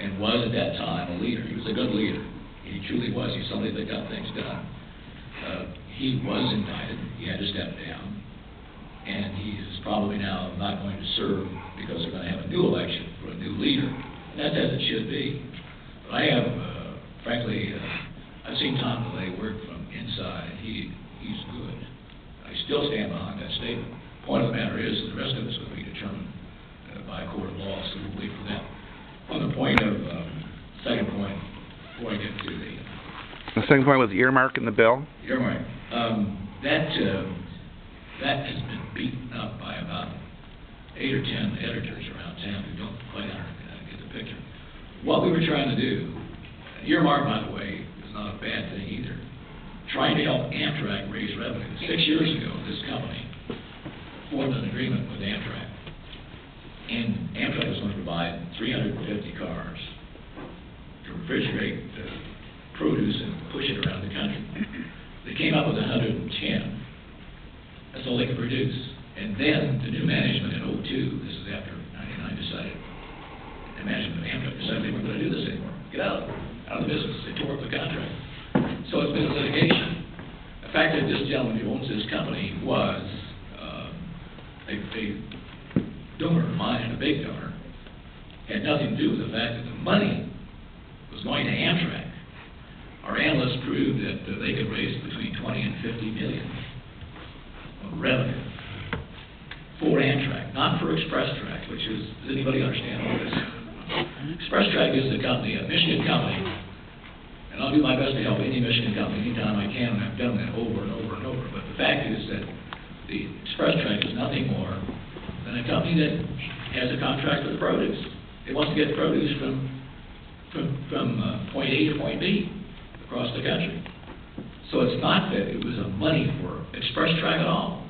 and was at that time a leader. He was a good leader. He truly was. He's somebody that got things done. He was indicted. He had to step down. And he is probably now not going to serve because they're going to have a new election for a new leader. And that's as it should be. But I have, frankly, I've seen Tom DeLay work from inside, and he's good. I still stand behind that statement. Point of the matter is, the rest of it's going to be determined by a court of law, so we'll wait for that. On the point of, second point, before I get to the second point was earmark in the bill? Earmark. That has been beaten up by about 8 or 10 editors around town who don't quite get the picture. What we were trying to do, earmark, by the way, is not a bad thing either. Trying to help Amtrak raise revenue. 6 years ago, this company formed an agreement with Amtrak. And Amtrak was going to provide 350 cars to refrigerate produce and push it around the country. They came up with 110. That's all they could produce. And then the new management in 02, this is after 99, decided, the management of Amtrak decided they weren't going to do this anymore. Get out of the business. They tore up the contract. So it's been a litigation. The fact that this gentleman who owns this company was a donor of mine and a big donor had nothing to do with the fact that the money was going to Amtrak. Our analysts proved that they could raise between 20 and 50 million of revenue for Amtrak, not for Express Track, which is, does anybody understand all this? Express Track is a company, a Michigan company, and I'll do my best to help any Michigan company anytime I can, and I've done that over and over and over. But the fact is that the Express Track is nothing more than a company that has a contract with produce. It wants to get produce from point A to point B across the country. So it's not that it was a money for Express Track at all.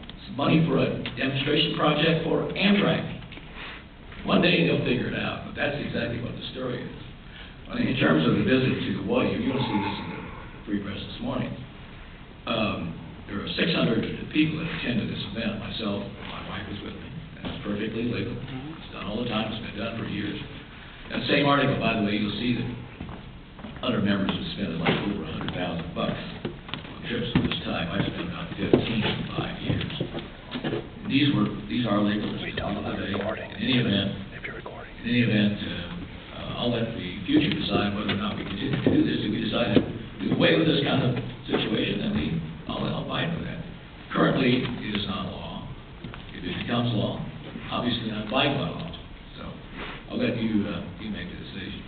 It's money for a demonstration project for Amtrak. One day they'll figure it out, but that's exactly what the story is. I mean, in terms of the visit to Hawaii, you're going to see this in the Free Press this morning. There are 600 people that attended this event. Myself, my wife was with me. That's perfectly legal. It's done all the time. It's been done for years. That same article, by the way, you'll see that other members have spent like over $100,000 on trips of this type. I spent about 15 in 5 years. And these are legal. In any event, I'll let the future decide whether or not we continue to do this. If we decide to do away with this kind of situation, then I'll fight for that. Currently, it is not law. If it becomes law, obviously I'm abiding by law. So I'll let you make the decision.